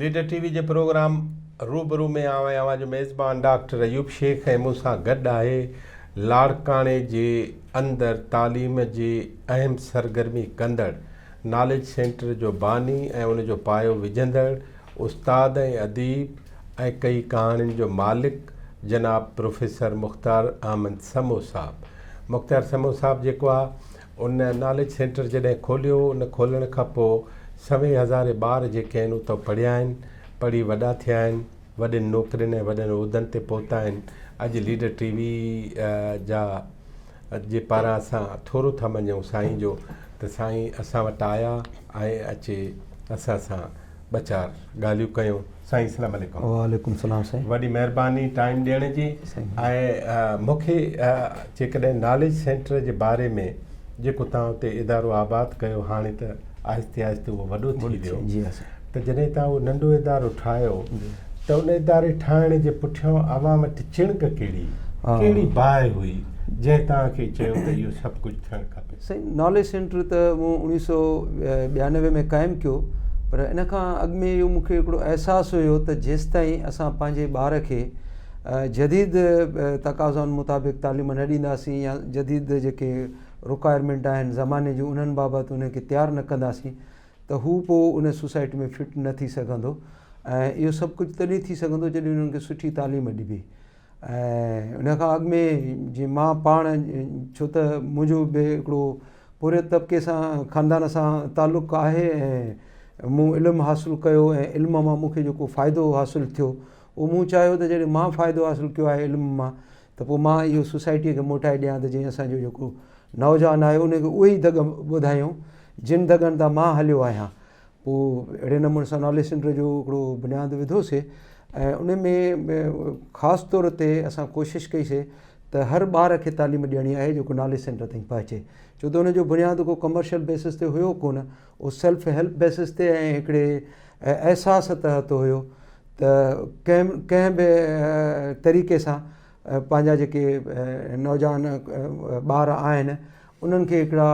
Leader TV जे programme रूबरू में आवां जो मेज़बान डॉक्टर अयूब शेख ऐं मूंसां गॾु आहे लाड़काणे जे अंदरि तालीम जी अहम सरगर्मी कंदड़ नॉलेज सेंटर जो बानी ऐं उन जो पायो विझंदड़ उस्ताद ऐं अदीब ऐं कई कहाणियुनि जो मालिक जनाब प्रोफेसर मुख़्तार अहमद समो साहब। मुख़्तार समो साहब जेको आहे उन नॉलेज सेंटर जॾहिं खोलियो, उन खोलण खां पोइ 100,000 ॿार जेके आहिनि उतां पढ़िया आहिनि, पढ़ी वॾा थिया आहिनि, वॾनि नौकरियुनि ऐं वॾनि उहिदनि ते पहुता आहिनि। अॼु लीडर टीवी जा जे पारां असां थोरो था मञूं साईं जो, त साईं असां वटि आया ऐं अचे असां सां ॿ चारि ॻाल्हियूं कयूं। साईं अस्सलाम वालेकुम। वालेकुम सलाम साईं। वॾी महिरबानी टाइम ॾियण जी। ऐं मूंखे जेकॾहिं नॉलेज सेंटर जे बारे में जेको तव्हां हुते इदारो आबाद कयो, हाणे त आहिस्ते आहिस्ते उहो वॾो थी वियो, त जॾहिं तव्हां उहो नंढो इदारो ठाहियो त उन इदारे ठाहिण जे पुठियां अवां वटि चिणक कहिड़ी बाहि हुई जंहिं तव्हांखे चयो त इहो सभु कुझु थियणु खपे? साईं नॉलेज सेंटर त मूं 1992 में क़ाइमु कयो, पर इन खां अॻु में इहो मूंखे हिकिड़ो अहसासु हुयो त जेसि ताईं असां पंहिंजे ॿार खे जदीद तक़ाज़नि मुताबिक़ तालीम न ॾींदासीं या जदीद जेके रिक्वायरमेंट आहिनि ज़माने जूं उन्हनि बाबति उनखे तयारु न कंदासीं त हू पोइ उन सोसाइटी में फिट न थी सघंदो। ऐं इहो सभु कुझु तॾहिं थी सघंदो जॾहिं उन्हनि खे सुठी तालीम ॾिबी। ऐं उन खां अॻु में जीअं मां पाण, छो त मुंहिंजो बि हिकिड़ो पूरे तबिके सां ख़ानदान सां तालुक़ु आहे ऐं मूं इल्मु हासिलु कयो ऐं इल्म मां मूंखे जेको फ़ाइदो हासिलु थियो उहो मूं चाहियो त जॾहिं मां फ़ाइदो हासिलु कयो आहे इल्म मां, त पोइ मां इहो सोसाइटीअ खे मोटाए ॾियां त जीअं असांजो जेको नौजवान आहे उनखे उहे ई दग ॿुधायूं जिन दगनि तां मां हलियो आहियां। पोइ अहिड़े नमूने सां नॉलेज सेंटर जो हिकिड़ो बुनियादु विधोसीं ऐं उन में ख़ासि तौर ते असां कोशिशि कईसीं त हर ॿार खे तालीम ॾियणी आहे जेको नॉलेज सेंटर ताईं पहुचे, छो त उनजो बुनियादु को कमर्शियल बेसिस ते हुयो कोन, उहो सेल्फ हेल्प बेसिस ते ऐं हिकिड़े अहसास तहत हुयो त कंहिं बि तरीक़े सां पंहिंजा जेके नौजवान ॿार आहिनि उन्हनि खे हिकिड़ा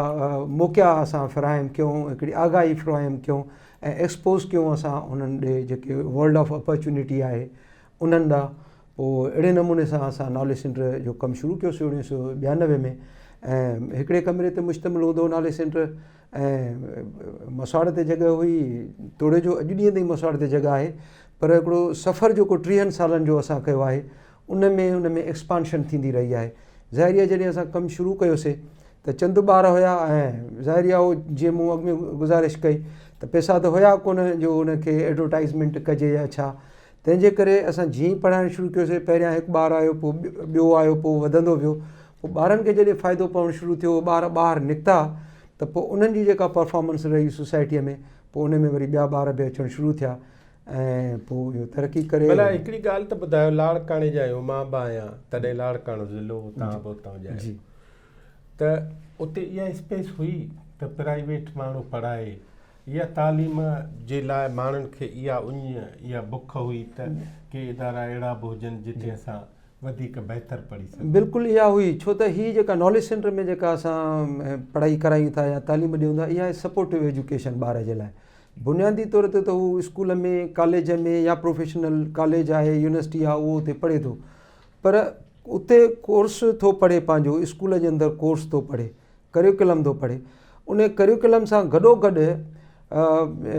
मौक़ा असां फ़राहम कयूं, हिकिड़ी आगाही फ़राहम कयूं ऐं एक्सपोज़ कयूं असां उन्हनि ॾे जेके वर्ल्ड ऑफ अपॉर्चुनिटी आहे उन्हनि ॾांहुं। पोइ अहिड़े नमूने सां असां नॉलेज सेंटर जो कमु शुरू कयोसीं 1992 में। ऐं हिकिड़े कमरे ते मुश्तमिल हूंदो नॉलेज सेंटर ऐं मसवाड़ ते जॻह हुई, तोड़े जो अॼु ॾींहं ताईं मसवाड़ ते जॻह आहे, पर हिकिड़ो सफ़र जेको 30 सालनि जो असां कयो आहे उन में एक्सपांशन थींदी रही आहे। ज़ाहिरिया जॾहिं असां कमु शुरू कयोसीं त चंद ॿार हुया ऐं ज़ाहिरिया उहो जीअं मूं अॻु में गुज़ारिश कई त पैसा त हुया कोन जो उनखे एडवर्टाइज़मेंट कजे या छा, तंहिंजे करे असां जीअं ई पढ़ाइणु शुरू कयोसीं, पहिरियां हिकु ॿारु आयो, पोइ ॿियो आयो, पोइ वधंदो वियो। पोइ ॿारनि खे जॾहिं फ़ाइदो पवणु शुरू थियो, ॿार ॿाहिरि निकिता त पोइ उन्हनि जी जेका परफॉर्मेंस रही सोसाइटीअ में, पोइ उन में वरी ॿिया ॿार बि अचणु शुरू थिया ऐं पोइ इहो तरक़ी करे। भला हिकिड़ी ॻाल्हि त ॿुधायो, लाड़काणे जा आहियो, मां बि आहियां, तॾहिं लाड़काणो ज़िलो, तव्हां बि उतां जा जी, त उते इहा स्पेस हुई त प्राइवेट माण्हू पढ़ाए या तालीम जे लाइ माण्हुनि खे इहा बुख हुई त के इदारा अहिड़ा बि हुजनि जिते असां वधीक बहितर पढ़ी सघूं? बिल्कुलु इहा हुई, छो त हीअ जेका नॉलेज सेंटर में जेका असां पढ़ाई करायूं था या तालीम ॾियूं था, इहा सपोर्टिव एजुकेशन ॿार जे लाइ। बुनियादी तौर ते त हू स्कूल में, कॉलेज में या प्रोफेशनल कॉलेज आहे, यूनिवर्सिटी आहे, उहो उते पढ़े थो, पर उते कोर्स थो पढ़े, पंहिंजो स्कूल जे अंदरि कोर्स थो पढ़े, करिकुलम थो पढ़े। उन करिकुलम सां गॾोगॾु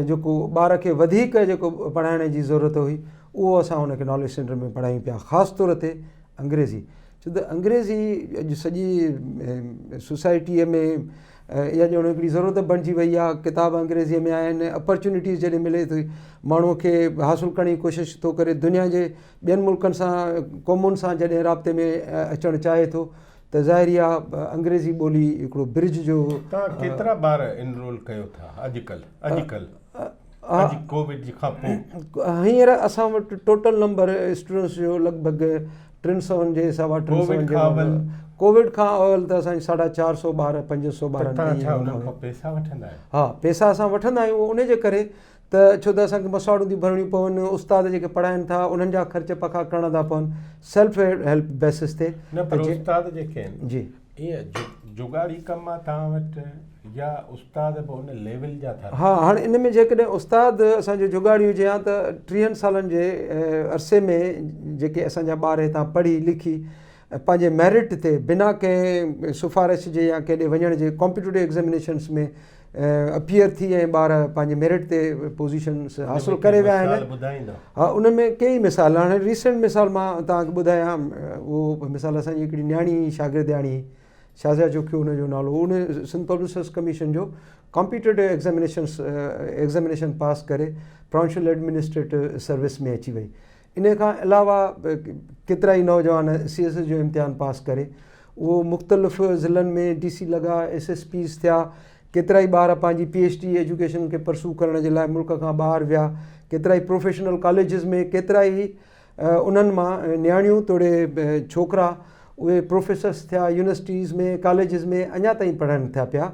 जेको ॿार खे वधीक जेको पढ़ाइण जी ज़रूरत हुई उहो असां हुनखे नॉलेज सेंटर में पढ़ायूं पिया, ख़ासि तौर ते अंग्रेज़ी, छो त अंग्रेज़ी अॼु सॼी सोसाइटीअ में इहा ॼण हिकिड़ी ज़रूरत बणिजी वई आहे। किताब अंग्रेज़ीअ में आहिनि, अपॉर्चुनिटीज़ जॾहिं मिले थी माण्हूअ खे हासिलु करण जी कोशिशि थो करे, दुनिया जे ॿियनि मुल्कनि सां, क़ौमुनि सां जॾहिं राब्ते में अचणु चाहे थो त ज़ाहिरी आहे अंग्रेज़ी ॿोली हिकिड़ो ब्रिज जो। तव्हां केतिरा ॿार इनरोल कयो था अॼुकल्ह कोविड खां पोइ? हींअर असां वटि टोटल नंबर स्टूडेंट्स जो लॻभॻि 300 जे सवा 300 जे। कोविड खां अवल त असांजी 450 ॿार 500 ॿार। पैसा वठंदा आहियो? हा, पैसा असां वठंदा आहियूं उन जे करे त छो त असांखे मसवाड़ूं थी भरणियूं पवनि, उस्ताद जेके पढ़ाइनि था उन्हनि जा ख़र्च पका करणा था पवनि सेल्फ हेल्प बेसिस ते। न पर उस्ताद जेके आहिनि जी, ईअं जुगाड़ी कमु आहे तव्हां वटि या उस्ताद बि उन लेवल जा था? हा, हाणे इन में जेकॾहिं उस्ताद असांजो जुगाड़ी हुजे हा त 30 सालनि जे अरसे में जेके असांजा ॿार हितां पढ़ी लिखी पंहिंजे मेरिट ते बिना कंहिं सिफारिश जे या केॾे वञण जे कॉम्पिटिटिव एग्ज़ामिनेशन्स में अपीयर थी ऐं ॿार पंहिंजे मेरिट ते पोज़ीशन्स हासिलु करे विया आहिनि। हा, उन में कई मिसाल, हाणे रीसेंट मिसाल मां तव्हांखे ॿुधायां, उहो मिसाल असांजी हिकिड़ी न्याणी शागिर्दियाणी शाज़िया जोखी हुनजो नालो, उन सिंध पब्लिक सर्विस कमीशन जो कॉम्पिटिटिव एग्ज़ामिनेशन पास करे प्रोविंशियल एडमिनिस्ट्रेटिव सर्विस में अची वई। इन खां अलावा केतिरा ई नौजवान CS जो इम्तिहान पास करे उहो मुख़्तलिफ़ ज़िलनि में DC लॻा, SSPs थिया, केतिरा ई ॿार पंहिंजी PhD एजुकेशन खे परसू करण जे लाइ मुल्क खां ॿाहिरि विया, केतिरा ई प्रोफेशनल कॉलेजिस में, केतिरा ई उन्हनि मां न्याणियूं तोड़े छोकिरा उहे प्रोफेसर्स थिया यूनिवर्सिटीज़ में, कॉलेजिस में अञा ताईं पढ़नि था पिया।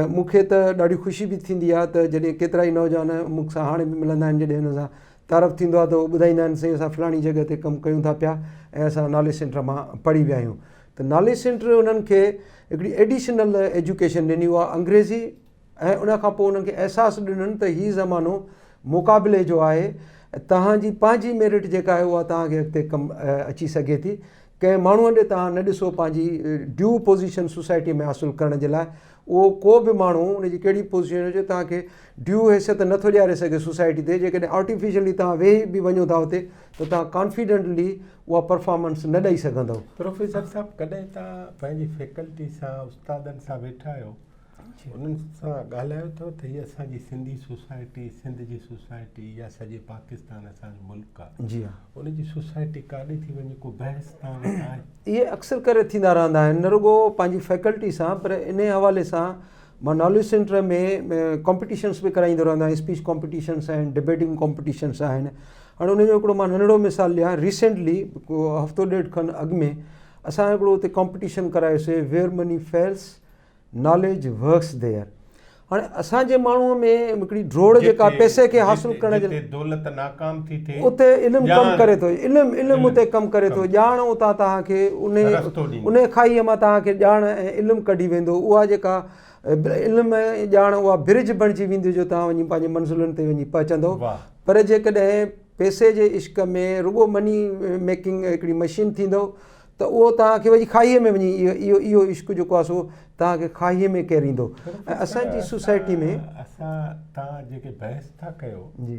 मूंखे त ॾाढी ख़ुशी बि थींदी आहे त जॾहिं केतिरा ई नौजवान मूंसां हाणे बि मिलंदा आहिनि, जॾहिं हुन सां तारफ़ थींदो आहे त उहे ॿुधाईंदा आहिनि साईं असां फलाणी जॻह ते कमु कयूं था पिया ऐं असां नॉलेज सेंटर मां पढ़ी विया आहियूं। त नॉलेज सेंटर उन्हनि खे हिकिड़ी एडिशनल एजुकेशन ॾिनी उहा अंग्रेज़ी, ऐं उन खां पोइ उन्हनि खे अहसासु ॾिननि त हीउ ज़मानो मुक़ाबले जो आहे, तव्हांजी पंहिंजी मेरिट जेका आहे उहा तव्हांखे अॻिते कमु अची सघे थी। कंहिं माण्हूअ ॾे तव्हां न ॾिसो पंहिंजी ड्यू पोज़ीशन सोसाइटी में हासिलु करण जे लाइ, उहो को बि माण्हू उनजी कहिड़ी पोज़ीशन हुजे तव्हांखे ड्यू हैसियत नथो ॾियारे सघे सोसाइटी ते। जेकॾहिं आर्टिफिशियली तव्हां वेही बि वञो था हुते त तव्हां कॉन्फिडेंटली उहा परफॉर्मेंस न ॾेई सघंदव। प्रोफेसर साहब, कॾहिं तव्हां पंहिंजी फैकल्टी सां उस्तादनि सां वेठा आहियो, उन्हनि सां ॻाल्हायो अथव त हीअ असांजी सिंधी सोसाइटी, सिंध जी सोसाइटी या सॼे पाकिस्तान असांजो मुल्क आहे, जी हा, उनजी सोसाइटी काॾे थी वञे, को बहस तव्हां वटि आहे? इहे अक्सर करे थींदा रहंदा आहिनि, न रुॻो पंहिंजी फैकल्टी सां, पर इन हवाले सां मां नॉलेज सेंटर में कॉम्पिटिशन्स बि कराईंदो रहंदो आहियां। स्पीच कॉम्पिटिशन्स आहिनि, डिबेटिंग कॉम्पिटिशन्स आहिनि। हाणे उनजो हिकिड़ो मां नंढिड़ो मिसाल ॾियां, रिसेंटली को हफ़्तो ॾेढ खनि अॻु में असां हिकिड़ो हुते कॉम्पिटिशन करायोसीं, where money fails knowledge works there. हाणे असांजे माण्हूअ में हिकिड़ी ड्रोड़ जेका पैसे खे हासिलु करण जे दौलत नाकाम थी थिए, उते इल्मु कमु करे थो, इल्मु उते कमु करे थो, ॼाण उतां तव्हांखे उन खाईअ मां तव्हांखे ॼाण ऐं इल्मु कढी वेंदो। उहा जेका इल्मु ऐं ॼाण उहा ब्रिज बणिजी वेंदी जो तव्हां वञी पंहिंजे मंज़िलुनि ते वञी पहुचंदो। पर जेकॾहिं पैसे जे इश्क में रुॻो मनी मेकिंग हिकिड़ी मशीन थींदो त उहो तव्हांखे वञी खाईअ में वञी इहो इश्क जेको आहे सो तव्हांखे खाईअ में केरींदो। ऐं असांजी सोसाइटी में तव्हां जेके बहस था कयो जी,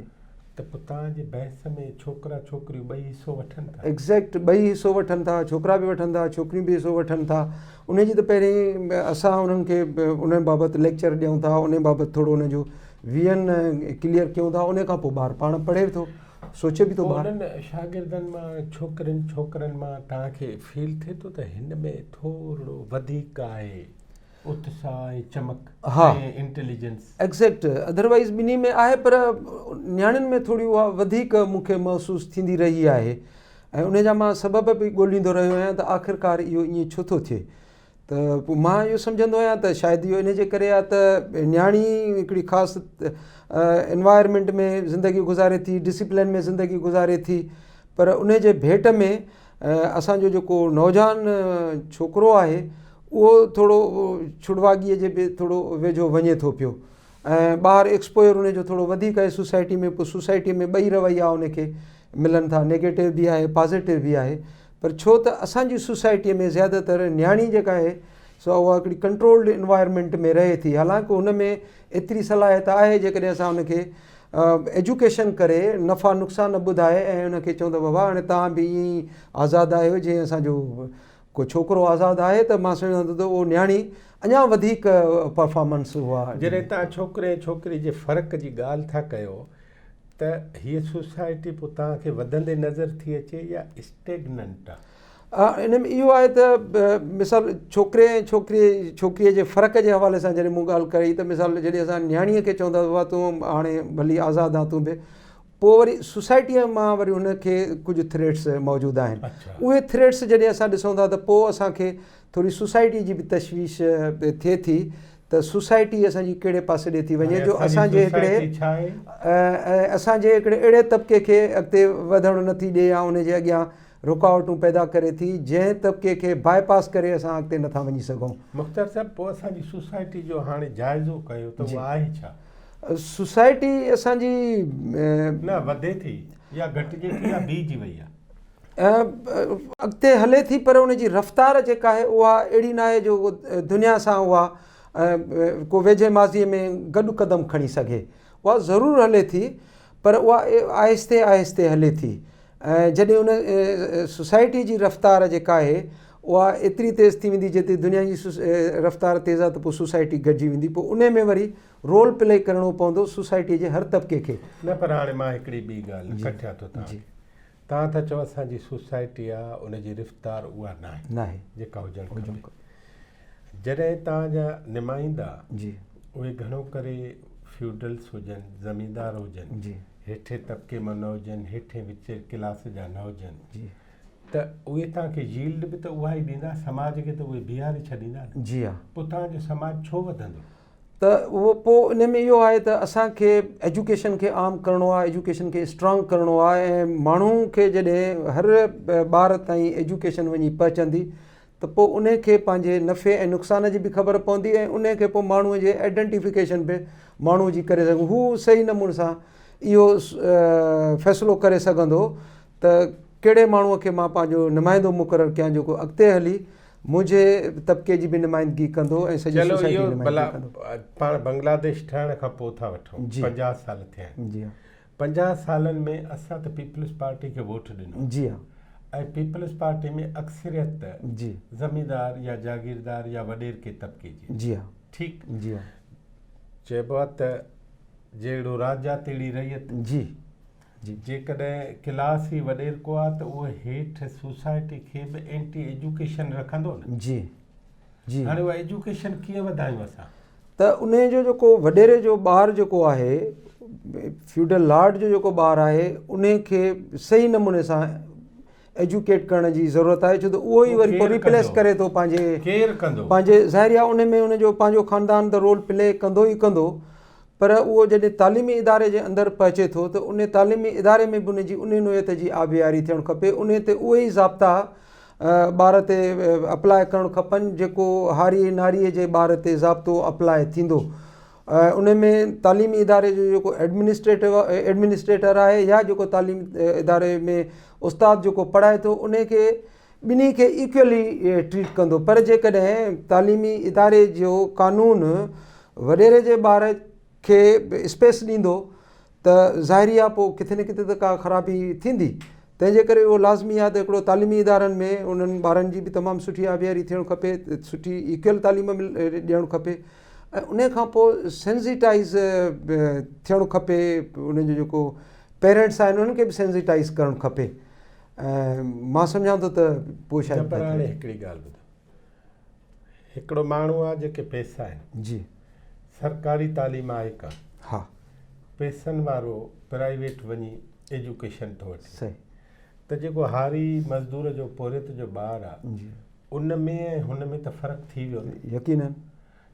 त पोइ तव्हांजे बहस में छोकिरा छोकिरियूं ॿई हिसो वठनि था? एग्ज़ैक्ट, ॿई हिसो वठनि था, छोकिरा बि वठनि था, छोकिरियूं बि हिसो वठनि था। उनजी त पहिरीं असां उन्हनि खे उन बाबति लेक्चर ॾियूं था, उन बाबति थोरो उनजो वियन क्लियर कयूं था, उन खां पोइ ॿारु पाण पढ़े थो, सोचे बि थो। उन्हनि शागिर्दनि मां छोकिरनि मां तव्हांखे फील थिए थो त हिन में थोरो वधीक आहे उत्साह ऐं चमक, हा, ऐं इंटेलिजेंस? एग्ज़ैक्ट, अदरवाइज़ ॿिन्ही में आहे, पर न्याणियुनि में थोरी उहा वधीक मूंखे महसूसु थींदी रही आहे। ऐं उन जा मां सबब बि ॻोल्हींदो रहियो आहियां त आख़िरकार इहो ईअं छो थो थिए। त पोइ मां इहो सम्झंदो आहियां त शायदि इहो इन जे करे आहे त न्याणी हिकिड़ी ख़ासि एनवायरमेंट में ज़िंदगी गुज़ारे थी, डिसिप्लिन में ज़िंदगी गुज़ारे थी, पर उन जे भेट में असांजो जेको नौजवान छोकिरो आहे उहो थोरो छुड़वागीअ जे बि थोरो वेझो वञे थो पियो, ऐं ॿाहिरि एक्सपोयर उनजो थोरो वधीक आहे सोसाइटी में। पोइ सोसाइटी में ॿई रवैया उनखे मिलनि था, नेगेटिव बि आहे, पॉज़िटिव बि आहे। पर छो त असांजी सोसाइटीअ में ज़्यादातर न्याणी जेका आहे सो उहा हिकिड़ी कंट्रोल्ड इन्वायरमेंट में रहे थी। हालांकि हुन में एतिरी सलाहियत आहे जेकॾहिं असां हुनखे एजुकेशन करे नफ़ा नुक़सान ॿुधाए ऐं उनखे चऊं त बाबा हाणे तव्हां बि ईअं ई आज़ादु आहियो जीअं असांजो को छोकिरो आज़ादु आहे, त मां सम्झां थो त उहो न्याणी अञा वधीक परफॉर्मेंस उहा। जॾहिं तव्हां छोकिरे ऐं छोकिरी जे फ़र्क़ जी ॻाल्हि था कयो त हीअ सोसाइटी पोइ तव्हांखे वधंदे नज़र थी अचे या स्टेगनेंट आहे? इन में इहो आहे त मिसाल छोकिरे ऐं छोकिरीअ जे फ़र्क़ जे हवाले सां जॾहिं मूं ॻाल्हि कई त मिसाल जॾहिं असां न्याणीअ खे चवंदा बाबा तूं हाणे भली आज़ादु आहे तूं बि, पोइ वरी सोसाइटीअ मां वरी हुनखे कुझु थ्रेट्स मौजूदु आहिनि। उहे थ्रेट्स जॾहिं असां ॾिसूं था त पोइ असांखे थोरी सोसाइटी जी बि तशवीश थिए थी त सोसाइटी असांजी कहिड़े पासे ॾे थी वञे जो असांजे हिकिड़े अहिड़े तबिके खे अॻिते वधणु नथी ॾिए या उनजे अॻियां रुकावटूं पैदा करे थी जंहिं तबिके खे बाईपास करे असां अॻिते नथा वञी सघूं। मुख़्तार साहिबु, पोइ असांजी सोसाइटी जो हाणे जाइज़ो कयो त उहा आहे छा? सोसाइटी असांजी न वधे थी या घटिजे थी या बीहजी वई आहे? अॻिते हले थी, पर उनजी रफ़्तार जेका आहे उहा अहिड़ी न आहे जो दुनिया सां उहा को वेझे माज़ीअ में गॾु क़दम खणी सघे। उहा ज़रूरु हले थी, पर उहा आहिस्ते आहिस्ते हले थी। ऐं जॾहिं उन सोसाइटी जी रफ़्तार जेका आहे उहा एतिरी तेज़ थी वेंदी जेतिरी दुनिया जी रफ़्तार तेज़ आहे, त पोइ सोसाइटी गॾिजी वेंदी। पोइ उन में वरी रोल प्ले करिणो पवंदो सोसाइटीअ जे हर तबिके खे। न, पर हाणे मां हिकिड़ी ॿी ॻाल्हि कठिया थो तव्हां था चओ असांजी सोसाइटी आहे उनजी रफ़्तार उहा न आहे जेका हुजणु घुरिजे। जॾहिं तव्हांजा नुमाइंदा उहे घणो करे फ्यूडल्स हुजनि, ज़मींदार हुजनि, हेठे तबिके मां न हुजनि, हेठे विच क्लास जा न हुजनि, त उहे तव्हांखे यील्ड बि त उहा ई ॾींदा, समाज खे त उहे बीहारे छॾींदा न। जी हा। पोइ तव्हांजो समाज छो वधंदो? त उहो पोइ इन में इहो आहे त असांखे एजुकेशन खे आम करिणो आहे, एजुकेशन खे स्ट्रॉन्ग करिणो आहे। ऐं माण्हू खे जॾहिं हर ॿार ताईं एजुकेशन वञी पहुचंदी त पोइ उनखे पंहिंजे नफ़े ऐं नुक़सान जी बि ख़बर पवंदी, ऐं उनखे पोइ माण्हूअ जे आइडेंटिफिकेशन बि माण्हू जी करे सघूं। हू सही नमूने सां इहो फ़ैसिलो करे सघंदो त कहिड़े माण्हूअ खे मां पंहिंजो नुमाइंदो मुक़ररु कयां जेको अॻिते हली मुंहिंजे तबिके जी बि नुमाइंदगी कंदो ऐं सॼी सोसाइटी जी नुमाइंदगी कंदो। पाण बांग्लादेश ठहण खां पोइ था वठूं, 50 साल थिया आहिनि। जी हा। 50 सालनि में असां त पीपल्स पार्टी खे वोट ॾिनो। जी हा। ऐं पीपल्स पार्टी में अक्सरियत जी ज़मींदार या जागीरदार या वॾेर के तबिके जी। जी हा। ठीकु। जी हा। चइबो आहे त जहिड़ो राजा तहिड़ी रहियत। जी जी। जेकॾहिं क्लास ई वॾेर को आहे त उहो हेठि सोसाइटी खे बि एंटी एजुकेशन रखंदो न। जी जी। हाणे उहा एजुकेशन कीअं वधायूं असां? त उन जो जेको वॾेरे जो ॿारु जेको आहे, फ्यूडल लॉर्ड जो जेको ॿारु आहे, उन खे सही नमूने सां एजुकेट करण जी ज़रूरत आहे, छो त उहो ई वरी पोइ रिप्लेस करे थो पंहिंजे ज़ाहिरिया उन में उनजो पंहिंजो ख़ानदान त रोल प्ले कंदो ई कंदो। पर उहो जॾहिं तालीमी इदारे जे अंदरि पहुचे थो त उन तालीमी इदारे में बि उनजी उन नोयत जी आबियारी थियणु खपे। उन ते उहे ई ज़ाब्ता ॿार ते अप्लाए करणु खपनि जेको हारी नारीअ जे ॿार ते ज़ाब्तो अप्लाए थींदो। उन में तालीमी इदारे जो जेको एडमिनिस्ट्रेटर आहे या जेको तालीमी इदारे में उस्ताद जेको पढ़ाए थो उनखे ॿिन्ही खे इक्वली ट्रीट कंदो। पर जेकॾहिं तालीमी इदारे जो कानून वॾेरे जे ॿार खे स्पेस ॾींदो त ज़ाहिरी आहे पोइ किथे न किथे त का ख़राबी थींदी। तंहिंजे करे उहो लाज़मी आहे त हिकिड़ो तालीमी इदारनि में उन्हनि ॿारनि जी बि तमामु सुठी आबियारी थियणु खपे, सुठी इक्वल तालीम ॾियणु खपे। ऐं उन खां पोइ सेंसिटाइज़ थियणु खपे। उनजो जेको पेरेंट्स आहिनि उन्हनि खे बि सेंसिटाइज़ करणु खपे। ऐं मां सम्झां थो त पोइ शायदि। पर हाणे हिकिड़ी ॻाल्हि ॿुधो, हिकिड़ो माण्हू आहे जेके पैसा आहिनि। जी। सरकारी तालीम आहे का? हा। पैसनि वारो प्राइवेट वञी एजुकेशन थो वठे। सही। त जेको हारी मज़दूर जो पोरित जो ॿारु आहे उन में ऐं हुन में त फ़र्क़ु थी वियो। यकीनन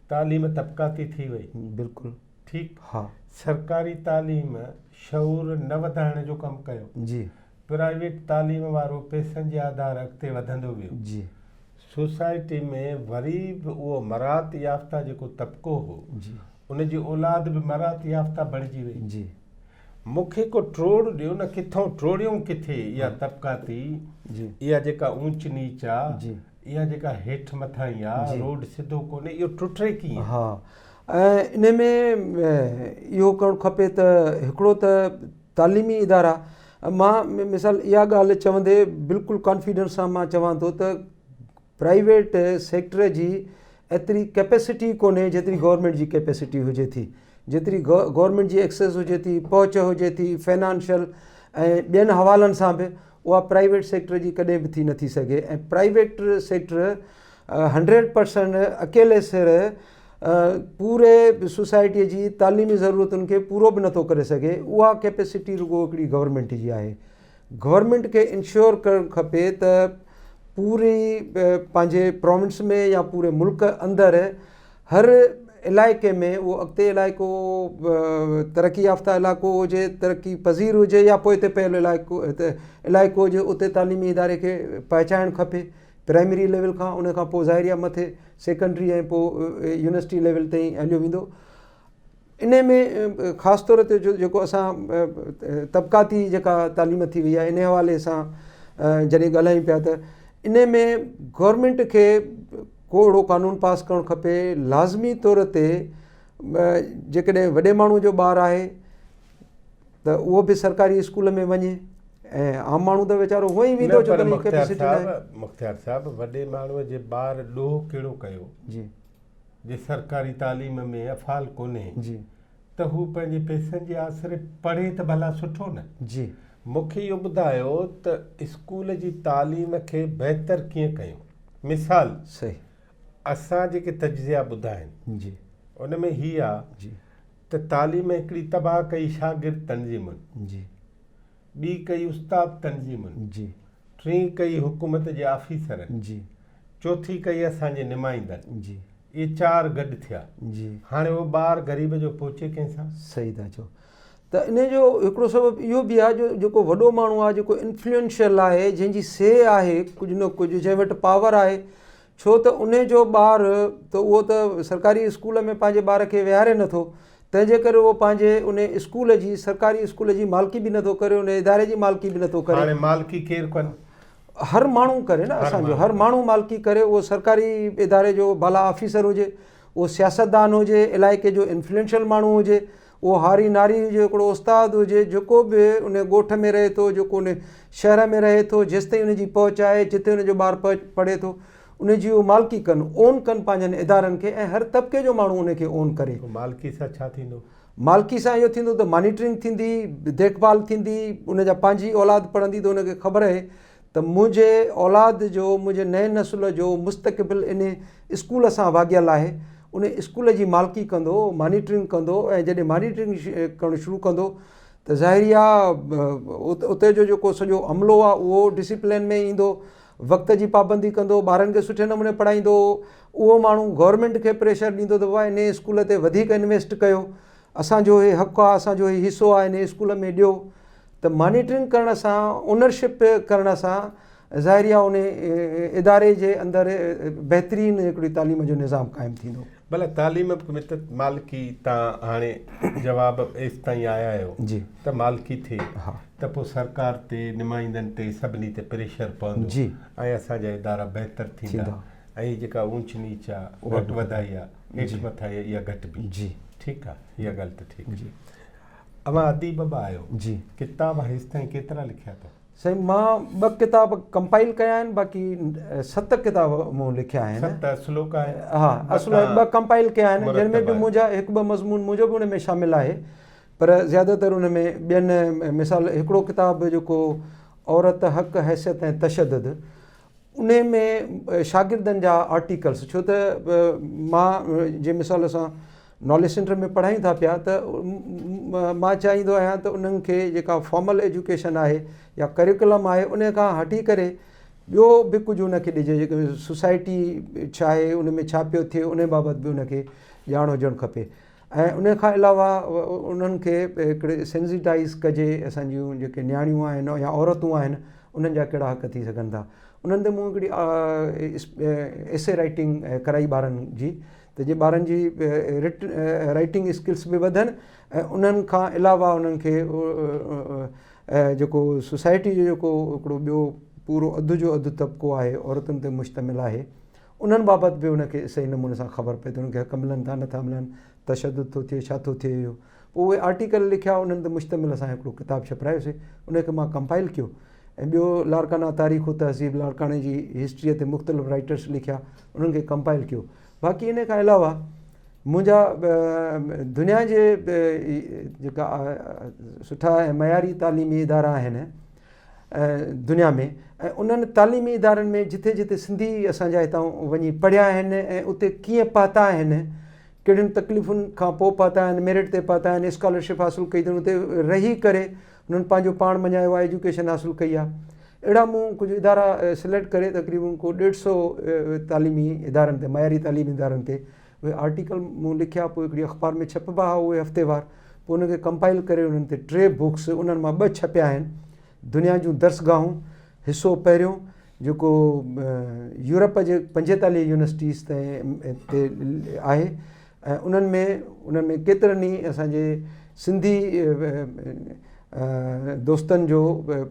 तालीम तबक़ाती थी वई। बिल्कुलु ठीकु। हा। सरकारी तालीम शऊर न वधाइण जो कमु कयो। जी। प्राइवेट तालीम वारो पैसनि जे आधार अॻिते वधंदो वियो। जी। सोसाइटी में वरी बि उहो मरात याफ़्ता जेको तबिको हो उनजी औलाद बि मरात याफ़्ता बणिजी वई। जी। मूंखे को ट्रोड़ ॾियो न, किथां ट्रोड़ियूं किथे? इहा तबक़ाती, इहा जेका ऊंच नीच आहे, इहा जेका हेठि मथां ई आहे, रोड सिधो कोन्हे, इहो टुटे कीअं? हा। ऐं इन में इहो करणु खपे त हिकिड़ो त तालीमी इदारा, मां मिसाल इहा ॻाल्हि चवंदे बिल्कुलु कॉन्फिडेंस सां मां चवां थो त प्राइवेट सेक्टर जी एतिरी कैपेसिटी कोन्हे जेतिरी गवर्नमेंट जी कैपेसिटी हुजे थी। जेतिरी गवर्नमेंट जी एक्सेस हुजे थी, पहुच हुजे थी फाइनेंशियल ऐं ॿियनि हवालनि सां बि, उहा प्राइवेट सेक्टर जी कॾहिं बि थी नथी सघे। ऐं प्राइवेट सेक्टर 100% अकेले सिर पूरे सोसाइटीअ जी तालीमी ज़रूरतुनि खे पूरो बि नथो करे सघे। उहा कैपेसिटी रुॻो हिकिड़ी गवर्नमेंट जी आहे। गवर्नमेंट खे इंश्योर करणु खपे त पूरी पंहिंजे प्रोविंस में या पूरे मुल्क अंदरि हर इलाइक़े में उहो अॻिते इलाइक़ो तरक़ी याफ़्ता इलाइक़ो हुजे, तरक़ी पज़ीर हुजे या पोइ पहिरियों इलाइक़ो हुजे, उते तालीमी इदारे खे पहचाइणु खपे प्राइमरी लेवल खां। उन खां पोइ ज़ाहिर आहे मथे सेकेंडरी ऐं पोइ यूनिवर्सिटी लेवल ताईं हलियो वेंदो। इन में ख़ासि तौर ते जेको असां तबक़ाती जेका तालीम थी वई आहे, इन हवाले सां जॾहिं ॻाल्हायूं पिया त इन में गवर्नमेंट खे को अहिड़ो कानून पास करणु खपे लाज़मी तौर ते जेकॾहिं वॾे माण्हू जो ॿारु आहे त उहो बि सरकारी स्कूल में वञे ऐं आम माण्हू त वीचारो हुअं ई वेंदो छो त मुख़्तियार साहिबु वॾे माण्हूअ जे ॿारु ॾोह कहिड़ो कयो जी जे सरकारी तालीम में अफ़ाल कोन्हे जी त हू पंहिंजे पैसनि जे आसिरे पढ़े त भला सुठो न। जी मूंखे इहो ॿुधायो त स्कूल जी तालीम खे बहितर कीअं कयूं। मिसाल सही असां जेके तजिया ॿुधा आहिनि जी उन में हीअ आहे जी त तालीम हिकिड़ी तबाह कई शागिर्द तनज़ीमुनि जी, ॿी कई उस्ताद तनज़ीमुनि जी, टी कई हुकूमत जे ऑफिसरनि जी, चौथी कई असांजे नुमाइंदनि जी। इहे 4 गॾु थिया जी। हाणे उहो ॿारु ग़रीब जो पहुचे कंहिंसां? सही था चओ। त इन जो हिकिड़ो सबबु इहो बि आहे जो जेको वॾो माण्हू आहे, जेको इन्फ्लुएंशियल आहे, जंहिंजी से आहे कुझु न कुझु, जंहिं वटि पावर आहे, छो त उन जो ॿारु त उहो त सरकारी स्कूल में पंहिंजे ॿार खे विहारे नथो, तंहिंजे करे उहो पंहिंजे उन स्कूल जी, सरकारी स्कूल जी मालिकी बि नथो करे, उन इदारे जी मालिकी बि नथो करे। हाणे मालिकी केरु कनि? हर माण्हू करे न, असांजो हर माण्हू मालिकी करे। उहो सरकारी इदारे जो बाला ऑफिसर हुजे, उहो सियासतदान हुजे, इलाइक़े जो इन्फ्लुएंशियल माण्हू हुजे, उहो हारी नारी हुजे, हिकिड़ो उस्ताद हुजे, जेको बि उन ॻोठ में रहे थो, जेको उन शहर में रहे थो, जेसिताईं उनजी पहुच आहे, जिते उनजो ॿारु पढ़े थो, उनजी उहो मालिकी कनि, ओन कनि पंहिंजनि इदारनि खे, ऐं हर तबिके जो माण्हू उनखे ओन करे। मालिकी सां छा थींदो? मालिकी सां इहो थींदो त मॉनिटरिंग थींदी, देखभाल थींदी, उनजा पंहिंजी औलाद पढ़ंदी त उनखे ख़बर आहे त मुंहिंजे औलाद जो, मुंहिंजे नए नसुल जो मुस्तक़बिल इन स्कूल सां वाॻियल आहे। उन स्कूल जी मालिकी कंदो, मॉनिटरिंग कंदो, ऐं जॾहिं मॉनिटरिंग करणु शुरू कंदो त ज़ाहिरी आहे उते जो जेको सॼो अमलो आहे उहो डिसिप्लिन में ईंदो, वक़्त जी पाबंदी कंदो, ॿारनि खे सुठे नमूने पढ़ाईंदो। उहो माण्हू गवर्नमेंट खे प्रेशर ॾींदो त वाह इन स्कूल ते वधीक इन्वेस्ट कयो, असांजो इहे हक़ु आहे, असांजो इहे हिसो आहे, इन स्कूल में ॾियो। त मॉनिटरिंग करण सां, ओनरशिप करण सां ज़ाहिरी आहे उन इदारे जे अंदरि बहितरीनु हिकिड़ी तालीम जो निज़ाम क़ाइमु थींदो। भले तालीम में त मालिकी तव्हां हाणे जवाबु एसि ताईं आया आहियो जी त मालिकी थिए, हा, त पोइ सरकार ते, नुमाइंदनि ते, सभिनी ते प्रेशर पवंदो जी, ऐं असांजा इदारा बहितर थींदा, ऐं जेका ऊंच नीच आहे, घटि वधाई आहे, हेठि मथां इहा घटि बि जी। ठीकु आहे, इहा ॻाल्हि त ठीकु जी। अवां अदीब बि आहियो जी, किताब हेसि ताईं केतिरा लिखिया अथव? साईं मां 2 किताब कंपाइल कया आहिनि, बाक़ी 7 किताब मूं लिखिया आहिनि। 7 असुलोक आहिनि? हा, असुलोक 2 कंपाइल कया आहिनि, जिन में बि मुंहिंजा 1-2 मज़मून मुंहिंजो बि उन में शामिलु आहे, पर ज़्यादातर उन में ॿियनि, मिसाल हिकिड़ो किताबु जेको औरत हक़ हैसियत ऐं तशद्दुद, उन में शागिर्दनि जा आर्टिकल्स, छो त मां जे मिसाल सां नॉलेज सेंटर में पढ़ायूं था पिया त मां चाहींदो आहियां त उन्हनि खे जेका फॉर्मल एजुकेशन आहे या करिकुलम आहे, उन खां हटी करे ॿियो बि कुझु उनखे ॾिजे, जेको सोसाइटी छा आहे, उन में छा पियो थिए, उन बाबति बि उनखे ॼाण हुजणु खपे। ऐं उन खां अलावा उन्हनि खे हिकिड़े सेंसिटाइज़ कजे, असांजियूं जेके नियाणियूं आहिनि या औरतूं आहिनि, उन्हनि जा कहिड़ा हक़ थी सघनि था। उन्हनि ते मूं हिकिड़ी एसे राइटिंग कराई ॿारनि जी, त जे ॿारनि जी राइटिंग स्किल्स बि वधनि, ऐं उन्हनि खां अलावा उन्हनि खे जेको सोसाइटी जो जेको हिकिड़ो ॿियो पूरो अधु जो अधु तबिको आहे, औरतुनि ते मुश्तमिल आहे, उन्हनि बाबति बि उनखे सही नमूने सां ख़बर पए त उन्हनि खे हक़ मिलनि था, नथा मिलनि, तशद्दुद थो थिए, छा थो थिए इहो। पोइ उहे आर्टिकल लिखिया, उन्हनि ते मुश्तमिल असां हिकिड़ो किताबु छपायोसीं, उनखे मां कंपाइल कयो। ऐं ॿियो लारकाना तारीख़ तहज़ीब, लारकाने जी हिस्ट्रीअ ते मुख़्तलिफ़ राइटर्स लिखिया, उन्हनि खे कंपाइल कयो। बाक़ी इन खां अलावा मुंहिंजा दुनिया जे जेका सुठा ऐं मयारी तालीमी इदारा आहिनि दुनिया में, ऐं उन्हनि तालीमी इदारनि में जिथे जिथे सिंधी असांजा हितां वञी पढ़िया आहिनि ऐं उते कीअं पहुता आहिनि, कहिड़ियुनि तकलीफ़ुनि खां पोइ पहुता आहिनि, मेरिट ते पहुता आहिनि, स्कॉलरशिप हासिलु कई अथनि, उते रही करे उन्हनि पंहिंजो पाण मञायो आहे, एजुकेशन हासिलु कई आहे। अहिड़ा मूं कुझु इदारा सिलेक्ट करे तक़रीबन को 150 तालीमी इदारनि ते, मयारी तालीमी इदारनि ते उहे आर्टिकल मूं लिखिया, पोइ हिकिड़ी अख़बार में छपबा हुआ उहे हफ़्तेवार, पोइ उनखे कंपाइल करे उन्हनि ते 3 बुक्स, उन्हनि मां 2 छपिया आहिनि। दुनिया जूं दर्सगाहूं हिसो पहिरियों, जेको यूरोप जे 45 यूनिवर्सिटीज़ ते आहे, ऐं उन्हनि में केतिरनि ई असांजे सिंधी दोस्तनि जो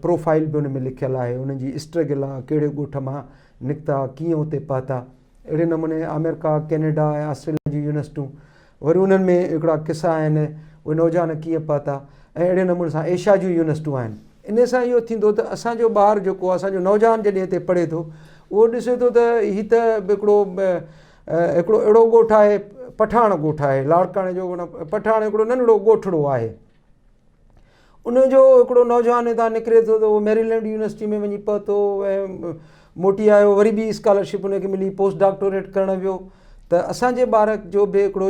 प्रोफाइल बि उन में लिखियलु आहे, उन्हनि जी स्ट्रगल आहे, कहिड़े ॻोठ मां निकिता, कीअं उते पहुता। अहिड़े नमूने अमेरिका, कैनेडा ऐं ऑस्ट्रेलिया जी यूनिवर्सिटियूं, वरी उन्हनि में हिकिड़ा किसा आहिनि, उहे नौजवान कीअं पहुता, ऐं अहिड़े नमूने सां एशिया जूं यूनिवर्सिटियूं आहिनि। इन सां इहो थींदो त असांजो ॿारु जेको आहे, असांजो नौजवान जॾहिं हिते पढ़े थो, उहो ॾिसे थो त हीअ त हिकिड़ो अहिड़ो ॻोठु आहे, पठाण ॻोठु आहे, लाड़काणे जो पठाण हिकिड़ो नंढिड़ो ॻोठड़ो आहे। उनजो हिकिड़ो नौजवान हितां निकिरे थो त उहो मैरीलैंड यूनिवर्सिटी में वञी पहुतो ऐं मोटी आयो, वरी बि स्कॉलरशिप उनखे मिली, पोस्ट डॉक्टोरेट करणु वियो। त असांजे ॿार जो बि हिकिड़ो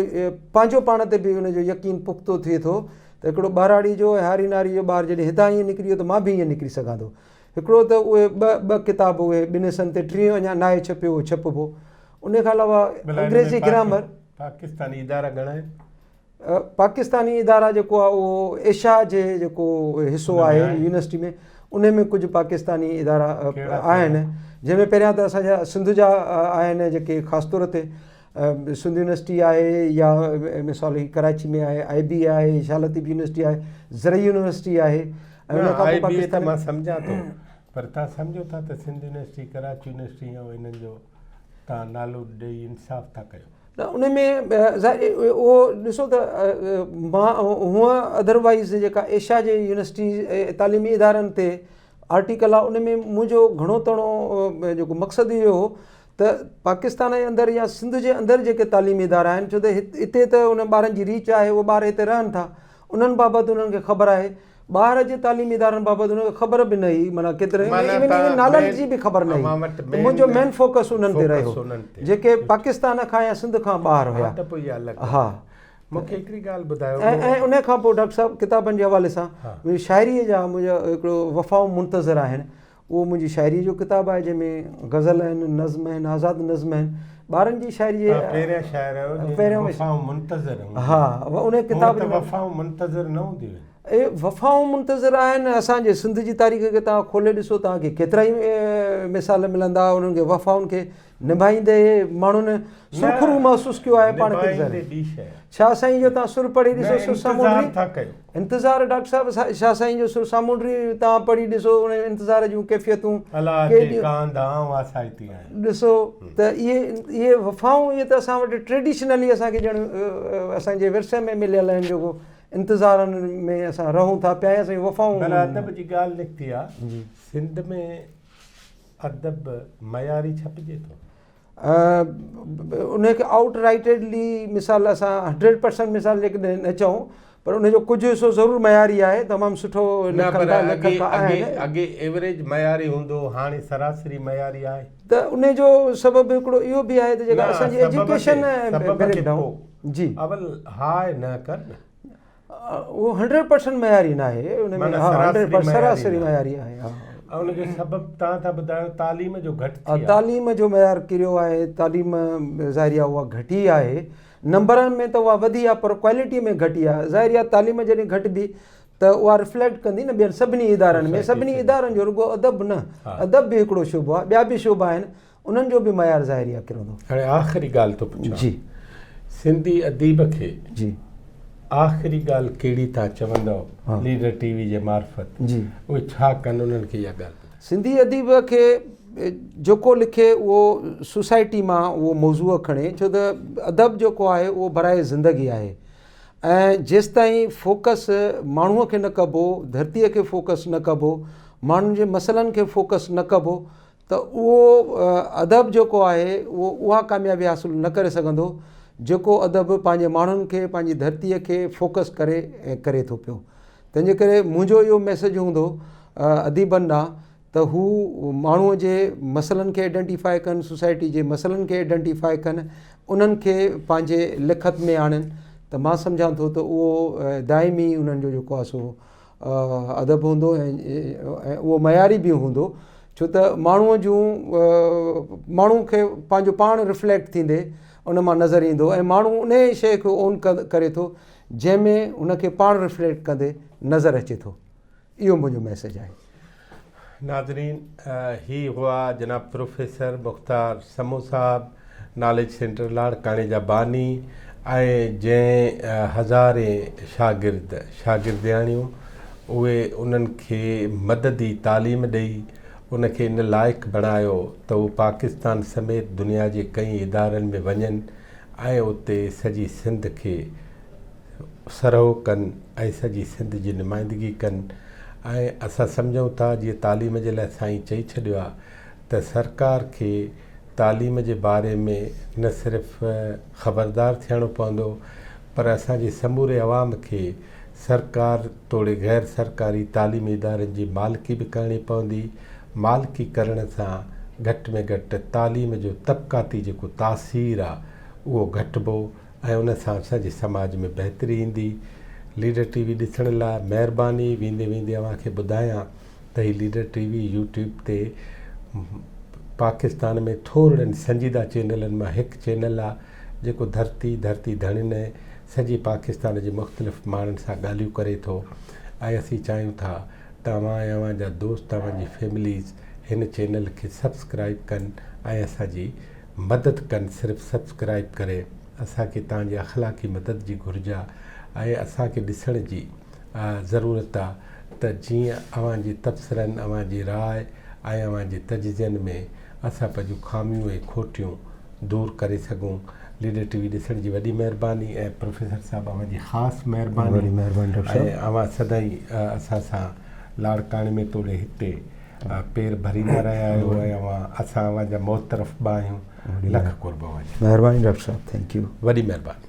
पंहिंजो पाण ते बि उनजो यकीन पुख़्तो थिए थो त हिकिड़ो ॿाराड़ी जो ऐं हारी नारी जो ॿारु जॾहिं हितां ईअं निकिरी वियो त मां बि ईअं निकिरी सघां थो। हिकिड़ो त उहे ॿ किताब उहे 2 हिसनि ते 3 अञा नाहे छपियो, उहो छपिबो। उन खां अलावा अंग्रेज़ी ग्रामर। पाकिस्तानी इदारा घणा आहिनि? पाकिस्तानी इदारा जेको आहे उहो एशिया जे जेको हिसो आहे यूनिवर्सिटी में, उन में कुझु पाकिस्तानी इदारा आहिनि, जंहिंमें पहिरियां त असांजा सिंध जा आहिनि, जेके ख़ासि तौर ते सिंध यूनिवर्सिटी आहे, या मिसाल ही कराची में आहे, IB आहे, शालतीब यूनिवर्सिटी आहे, ज़रई यूनिवर्सिटी आहे। ऐं उन खां पोइ पाकिस्तान मां सम्झां थो, पर तव्हां सम्झो था त सिंध यूनिवर्सिटी, कराची यूनिवर्सिटी ऐं इन्हनि जो तव्हां नालो ॾेई इंसाफ़ था कयो? न, उन में उहो ॾिसो त मां हूअं अदरवाइज़ जेका एशिया जे यूनिवर्सिटी तालीमी इदारनि ते आर्टिकल आहे, उन में मुंहिंजो घणो तणो जेको मक़सदु इहो हो त पाकिस्तान जे अंदरि या सिंध जे अंदरि जेके तालीमी इदारा आहिनि, छो त हिते त उन ॿारनि जी रीच आहे, उहे ॿार हिते रहनि था, उन्हनि बाबति उन्हनि खे ख़बर आहे। ॿार जे तालीमी इदारनि बाबति उनखे ख़बर बि न हुई, माना केतिरे नालनि जी बि ख़बर न हुई। मुंहिंजो मेन फोकस उन्हनि ते रहियो, जेके पाकिस्तान खां या सिंध खां ॿाहिरि हुया। हा, मूंखे हिकिड़ी ॻाल्हि ॿुधायो। ऐं उन खां पोइ डॉक्टर साहिबु किताबनि जे हवाले सां शाइरीअ जा मुंहिंजा हिकिड़ो वफ़ाऊं मुंतज़र आहिनि, उहो मुंहिंजी शाइरी जो किताबु आहे, जंहिंमें गज़ल आहिनि, नज़्म आहिनि, आज़ादु नज़्म आहिनि, ॿारनि जी शाइरी। हा, उन किताब वफ़ाऊं मुंतज़र आहिनि। असांजे सिंध जी तारीख़ खे तव्हां खोले ॾिसो, तव्हांखे केतिरा ई मिसाल मिलंदा उन्हनि खे वफ़ाउनि खे निभाईंदे माण्हुनि सुरखुरू महसूसु कयो आहे पाण खे। शाह साईं जो तव्हां सुर पढ़ी ॾिसो, सुर सामूंडी इंतज़ारु, डॉक्टर साहिबु शाह साईं जो सुर सामूंडी तव्हां पढ़ी ॾिसो, उन इंतज़ार जूं कैफ़ियतूं ॾिसो। त इहे वफ़ाऊं, इहे त असां वटि ट्रेडिशनली असांखे ॼण असांजे विरसे में मिलियल आहिनि, जेको इंतज़ारनि में असां रहूं था पिया, असांजी वफ़ाऊं। अदब जी ॻाल्हि निकिती आहे, सिंध में अदब मयारी छपिजे थो? उनखे आउट राइटेडली मिसाल असां 100% मिसाल जेकॾहिं न चऊं, पर उनजो कुझु हिसो ज़रूरु मयारी आहे, तमामु सुठो अॻे एवरेज मयारी हूंदो, हाणे सरासरी मयारी आहे। त उनजो सबबु हिकिड़ो इहो बि आहे त जेका असांजी एजुकेशन जी अवल हाय न कर, उहो 100% मयारी न आहे, उन में 100% सरासरी मयारी आहे। उनजो सबबु तव्हां था ॿुधायो तालीम जो घटि, तालीम जो मयार किरियो आहे, तालीम ज़ाहिरी आहे उहा घटि ई आहे, नंबरनि में त उहा वधी आहे, पर क्वालिटी में घटि आहे। ज़ाहिरी आहे तालीम जॾहिं घटि बि त उहा रिफ्लेक्ट कंदी न ॿियनि सभिनी इदारनि में, सभिनी इदारनि जो रुॻो अदब न, अदब बि हिकिड़ो शुबो आहे, ॿिया बि शुबा आहिनि, उन्हनि जो बि मयार ज़ाहिरी आहे किरंदो। हाणे आख़िरी ॻाल्हि थो पुछां जी, सिंधी अदीब खे जी आख़िरी ॻाल्हि कहिड़ी तव्हां चवंदव लीडर टीवी जे मार्फत जी, उहे छा कनि, उन्हनि खे इहा ॻाल्हि? सिंधी अदीब खे जेको लिखे उहो सोसाइटी मां उहो मौज़ूअ खणे, छो त अदब जेको आहे उहो बराए ज़िंदगी आहे, ऐं जेसि ताईं फोकस माण्हूअ खे न कबो, धरतीअ खे फोकस न कबो, माण्हुनि जे मसइलनि खे फोकस न कबो, त उहो अदब जेको आहे उहा कामयाबी हासिलु न करे सघंदो, जेको अदब पंहिंजे माण्हुनि खे, पंहिंजी धरतीअ खे फोकस करे थो पियो। तंहिंजे करे मुंहिंजो इहो मैसेज हूंदो अदीबनि ॾांहुं त हू माण्हूअ जे मसइलनि खे आइडेंटिफाई कनि, सोसाइटी जे मसइलनि खे आइडेंटिफाई कनि, उन्हनि खे पंहिंजे लिखत में आणनि, त मां सम्झां थो त उहो दाइमी उन्हनि जो जेको आहे सो अदब हूंदो, ऐं उहो मयारी बि हूंदो, छो त माण्हूअ जूं माण्हू खे पंहिंजो पाण रिफ्लेक्ट थींदे उन मां नज़र ईंदो ऐं माण्हू उन शइ खे ओन करे थो जंहिंमें उनखे पाण रिफ्लेक्ट कंदे नज़र अचे थो। इहो मुंहिंजो मैसेज आहे। नाज़रीन, ही हुआ जनाब प्रोफेसर मुख़्तार समू साहब, नॉलेज सेंटर लाड़काणे जा बानी ऐं जंहिं हज़ारे शागिर्दियाणियूं उहे उन्हनि खे मददी तालीम ॾेई उनखे इन लाइक़ु बणायो त उहो पाकिस्तान समेत दुनिया जे कई इदारनि में वञनि ऐं उते सॼी सिंध खे सरहो कनि ऐं सॼी सिंध जी नुमाइंदगी कनि। ऐं असां सम्झूं था जीअं तालीम जे लाइ साईं चई छॾियो आहे त सरकार खे तालीम जे बारे में न सिर्फ़ु ख़बरदार थियणो पवंदो पर असांजे समूरे अवाम खे सरकार तोड़े गैर सरकारी तालीमी इदारनि जी मालिकी बि करणी पवंदी। मालिकी करण सां घटि में घटि तालीम जो तबक़ाती जेको तासीर आहे उहो घटिबो ऐं उन सां असांजे समाज में बहितरी ईंदी। लीडर टीवी ॾिसण लाइ महिरबानी। वेंदे वेंदे अव्हांखे ॿुधायां त हीअ लीडर टीवी यूट्यूब ते पाकिस्तान में थोरनि संजीदा चैनलनि मां हिकु चैनल आहे जेको धरती धणिन सॼी पाकिस्तान जे मुख़्तलिफ़ माण्हुनि सां ॻाल्हियूं करे थो। ऐं असीं चाहियूं था तव्हां ऐं अव्हांजा दोस्त तव्हांजी फैमिलीज़ हिन चैनल खे सब्सक्राइब कनि ऐं असांजी मदद कनि। सिर्फ़ु सब्सक्राइब करे असांखे तव्हांजी अख़लाक़ी मदद जी घुरिज आहे ऐं असांखे ॾिसण जी ज़रूरत आहे त जीअं अव्हांजे तबसरनि अव्हांजी राय ऐं अव्हांजे तजज़ियनि में असां पंहिंजूं खामियूं ऐं खोटियूं दूरि करे सघूं। लीडर टीवी ॾिसण जी वॾी महिरबानी ऐं प्रोफेसर साहिबु अव्हांजी ख़ासि महिरबानी। ऐं अव्हां सदाईं असां सां लाड़काणे में तोड़े हिते पेर भरींदा रहिया आहियो ऐं असां अव्हांजा मोहतरफ़ आहियूं। लख कुर्बान। महिरबानी डॉक्टर साहब, थैंक यू। वॾी महिरबानी।